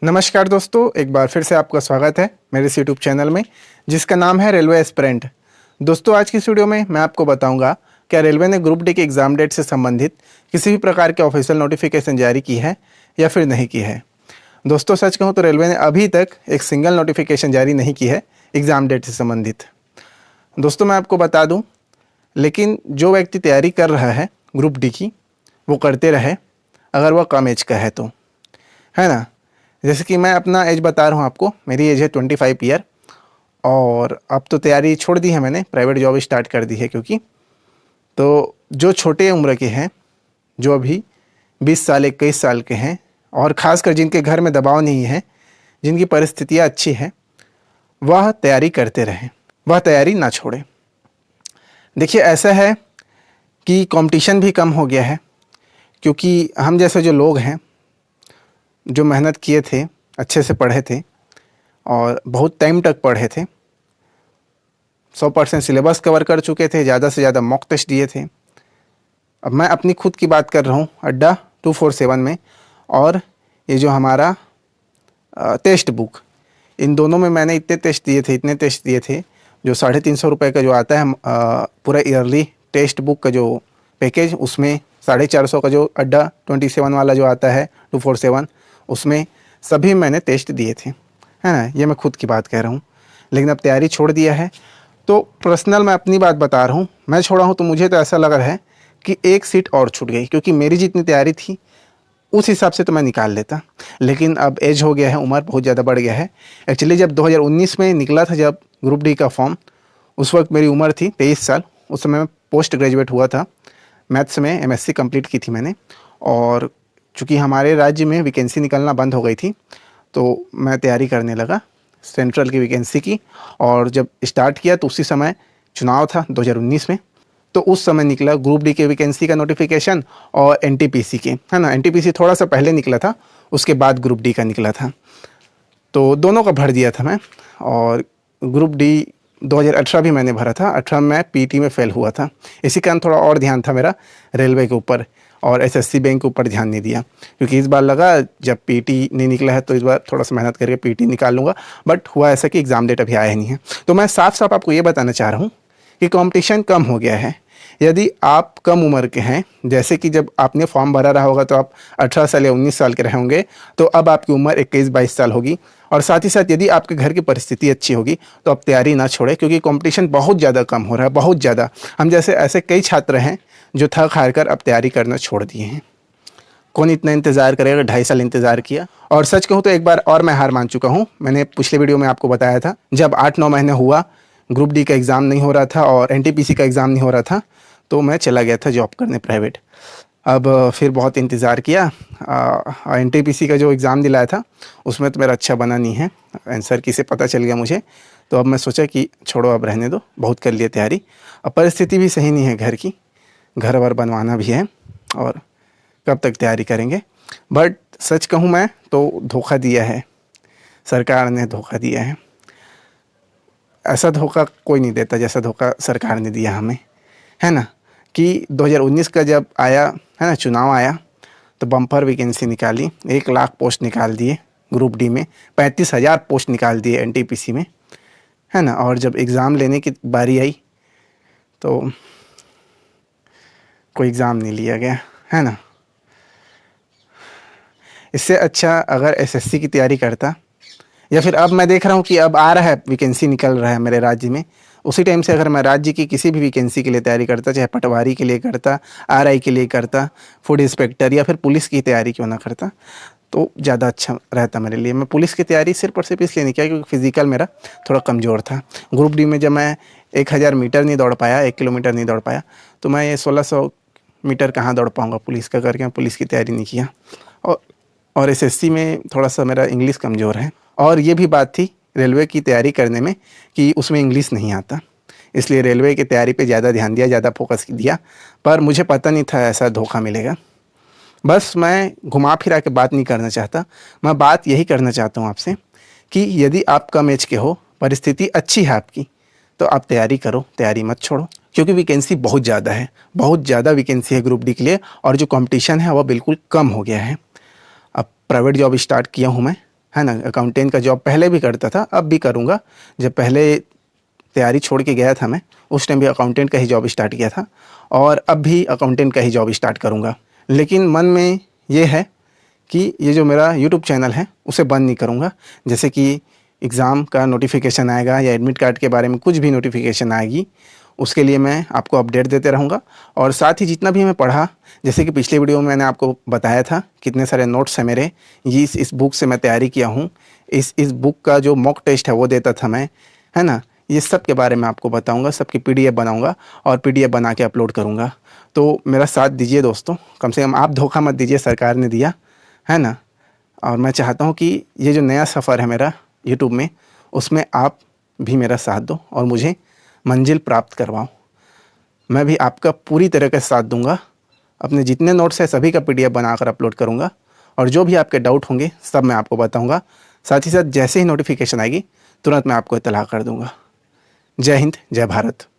नमस्कार दोस्तों, एक बार फिर से आपका स्वागत है मेरे इस यूट्यूब चैनल में जिसका नाम है रेलवे एस्पिरेंट। दोस्तों, आज की इस वीडियो में मैं आपको बताऊंगा क्या रेलवे ने ग्रुप डी के एग्ज़ाम डेट से संबंधित किसी भी प्रकार के ऑफिशियल नोटिफिकेशन जारी की है या फिर नहीं की है। दोस्तों, सच कहूँ तो रेलवे ने अभी तक एक सिंगल नोटिफिकेशन जारी नहीं की है एग्ज़ाम डेट से संबंधित। दोस्तों, मैं आपको बता दूँ, लेकिन जो व्यक्ति तैयारी कर रहा है ग्रुप डी की वो करते रहे, अगर वह कम एज का है तो, है ना। जैसे कि मैं अपना एज बता रहा हूँ आपको, मेरी एज है 25 ईयर और अब तो तैयारी छोड़ दी है मैंने, प्राइवेट जॉब स्टार्ट कर दी है। क्योंकि तो जो छोटे उम्र के हैं, जो अभी 20 साल 21 साल के हैं और ख़ासकर जिनके घर में दबाव नहीं है, जिनकी परिस्थितियाँ अच्छी हैं, वह तैयारी करते रहें, वह तैयारी ना छोड़ें। देखिए, ऐसा है कि कंपटीशन भी कम हो गया है, क्योंकि हम जैसे जो लोग हैं, जो मेहनत किए थे, अच्छे से पढ़े थे और बहुत टाइम तक पढ़े थे, 100% सिलेबस कवर कर चुके थे, ज़्यादा से ज़्यादा मॉक टेस्ट दिए थे। अब मैं अपनी खुद की बात कर रहा हूँ, अड्डा 247 में और ये जो हमारा टेस्ट बुक, इन दोनों में मैंने इतने टेस्ट दिए थे जो 350 रुपये का जो आता है पूरा ईयरली टेस्ट बुक का जो पैकेज, उसमें 450 का जो अड्डा 27 वाला जो आता है 247, उसमें सभी मैंने टेस्ट दिए थे, है ना। ये मैं खुद की बात कह रहा हूँ, लेकिन अब तैयारी छोड़ दिया है। तो पर्सनल मैं अपनी बात बता रहा हूँ, मैं छोड़ा हूँ तो मुझे तो ऐसा लग रहा है कि एक सीट और छूट गई, क्योंकि मेरी जितनी तैयारी थी उस हिसाब से तो मैं निकाल लेता, लेकिन अब एज हो गया है, उम्र बहुत ज़्यादा बढ़ गया है। एक्चुअली जब 2019 में निकला था जब ग्रुप डी का फॉर्म, उस वक्त मेरी उम्र थी 23 साल। उस समय मैं पोस्ट ग्रेजुएट हुआ था, मैथ्स में एमएससी कंप्लीट की थी मैंने। और चूँकि हमारे राज्य में वैकेंसी निकलना बंद हो गई थी, तो मैं तैयारी करने लगा सेंट्रल की वैकेंसी की। और जब स्टार्ट किया तो उसी समय चुनाव था 2019 में, तो उस समय निकला ग्रुप डी के वैकेंसी का नोटिफिकेशन और एनटीपीसी के, है ना। एनटीपीसी थोड़ा सा पहले निकला था, उसके बाद ग्रुप डी का निकला था, तो दोनों का भर दिया था मैं। और ग्रुप डी 2018 भी मैंने भरा था, 18 में पीटी में फेल हुआ था। इसी कारण थोड़ा और ध्यान था मेरा रेलवे के ऊपर और एसएससी बैंक के ऊपर ध्यान नहीं दिया, क्योंकि इस बार लगा जब पीटी नहीं निकला है तो इस बार थोड़ा सा मेहनत करके पीटी निकाल लूँगा। बट हुआ ऐसा कि एग्ज़ाम डेट अभी आया नहीं है। तो मैं साफ साफ आपको ये बताना चाह रहा हूँ कि कंपटीशन कम हो गया है। यदि आप कम उम्र के हैं, जैसे कि जब आपने फॉर्म भरा रहा होगा तो आप 18 साल या 19 साल के रहे होंगे, तो अब आपकी उम्र 21-22 साल होगी। और साथ ही साथ यदि आपके घर की परिस्थिति अच्छी होगी तो आप तैयारी ना छोड़ें, क्योंकि कंपटीशन बहुत ज़्यादा कम हो रहा है, बहुत ज़्यादा। हम जैसे ऐसे कई छात्र हैं जो थक हार कर अब तैयारी करना छोड़ दिए हैं। कौन इतना इंतज़ार करेगा, 2.5 साल इंतज़ार किया। और सच कहूँ तो एक बार और मैं हार मान चुका हूँ। मैंने पिछले वीडियो में आपको बताया था, जब 8-9 महीने हुआ ग्रुप डी का एग्ज़ाम नहीं हो रहा था और एनटीपीसी का एग्ज़ाम नहीं हो रहा था, तो मैं चला गया था जॉब करने प्राइवेट। अब फिर बहुत इंतज़ार किया, एनटीपीसी का जो एग्ज़ाम दिलाया था उसमें तो मेरा अच्छा बना नहीं है, आंसर की से पता चल गया मुझे। तो अब मैं सोचा कि छोड़ो, अब रहने दो, बहुत कर लिया तैयारी। अब परिस्थिति भी सही नहीं है घर की, घर वर बनवाना भी है और कब तक तैयारी करेंगे। बट सच कहूँ मैं तो धोखा दिया है, सरकार ने धोखा दिया है। ऐसा धोखा कोई नहीं देता जैसा धोखा सरकार ने दिया हमें, है ना। कि 2019 का जब आया, है ना, चुनाव आया, तो बम्पर वैकेंसी निकाली, 1 लाख पोस्ट निकाल दिए ग्रुप डी में, 35,000 पोस्ट निकाल दिए एनटीपीसी में, है ना। और जब एग्ज़ाम लेने की बारी आई तो कोई एग्ज़ाम नहीं लिया गया, है ना। इससे अच्छा अगर एसएससी की तैयारी करता, या फिर अब मैं देख रहा हूँ कि अब आ रहा है वैकेंसी निकल रहा है मेरे राज्य में, उसी टाइम से अगर मैं राज्य की किसी भी वैकेंसी के लिए तैयारी करता, चाहे पटवारी के लिए करता, आरआई के लिए करता, फूड इंस्पेक्टर या फिर पुलिस की तैयारी क्यों ना करता, तो ज़्यादा अच्छा रहता मेरे लिए। मैं पुलिस की तैयारी सिर्फ और सिर्फ इसलिए नहीं किया क्योंकि फिज़िकल मेरा थोड़ा कमज़ोर था। ग्रुप डी में जब मैं 1000 मीटर नहीं दौड़ पाया, 1 किलोमीटर नहीं दौड़ पाया, तो मैं ये 1600 मीटर कहाँ दौड़ पाऊँगा पुलिस का करके, मैं पुलिस की तैयारी नहीं किया। और एसएससी में थोड़ा सा मेरा इंग्लिश कमज़ोर है। और ये भी बात थी रेलवे की तैयारी करने में कि उसमें इंग्लिश नहीं आता, इसलिए रेलवे की तैयारी पे ज़्यादा ध्यान दिया, ज़्यादा फोकस दिया। पर मुझे पता नहीं था ऐसा धोखा मिलेगा। बस मैं घुमा फिरा के बात नहीं करना चाहता, मैं बात यही करना चाहता हूँ आपसे कि यदि आप कम एज के हो, परिस्थिति अच्छी है आपकी, तो आप तैयारी करो, तैयारी मत छोड़ो। क्योंकि वैकेंसी बहुत ज़्यादा है, बहुत ज़्यादा वैकेंसी है ग्रुप डी के लिए, और जो कंपटीशन है वह बिल्कुल कम हो गया है। अब प्राइवेट जॉब स्टार्ट किया हूँ मैं, है ना। अकाउंटेंट का जॉब पहले भी करता था, अब भी करूँगा। जब पहले तैयारी छोड़ के गया था मैं, उस टाइम भी अकाउंटेंट का ही जॉब स्टार्ट किया था और अब भी अकाउंटेंट का ही जॉब स्टार्ट करूँगा। लेकिन मन में ये है कि ये जो मेरा यूट्यूब चैनल है उसे बंद नहीं करूँगा। जैसे कि एग्ज़ाम का नोटिफिकेशन आएगा या एडमिट कार्ड के बारे में कुछ भी नोटिफिकेशन आएगी, उसके लिए मैं आपको अपडेट देते रहूँगा। और साथ ही जितना भी मैं पढ़ा, जैसे कि पिछले वीडियो में मैंने आपको बताया था कितने सारे नोट्स हैं मेरे, ये इस बुक से मैं तैयारी किया हूँ। इस बुक का जो मॉक टेस्ट है वो देता था मैं, है ना। ये सब के बारे में आपको बताऊँगा, सबकी PDF बनाऊँगा और PDF बना के अपलोड करूँगा। तो मेरा साथ दीजिए दोस्तों, कम से कम आप धोखा मत दीजिए, सरकार ने दिया है ना। और मैं चाहता हूँ कि ये जो नया सफ़र है मेरा यूट्यूब में, उसमें आप भी मेरा साथ दो और मुझे मंजिल प्राप्त करवाओ। मैं भी आपका पूरी तरह का साथ दूंगा। अपने जितने नोट्स हैं सभी का PDF बनाकर अपलोड करूंगा और जो भी आपके डाउट होंगे सब मैं आपको बताऊंगा। साथ ही साथ जैसे ही नोटिफिकेशन आएगी तुरंत मैं आपको इत्तला कर दूंगा। जय हिंद, जय भारत।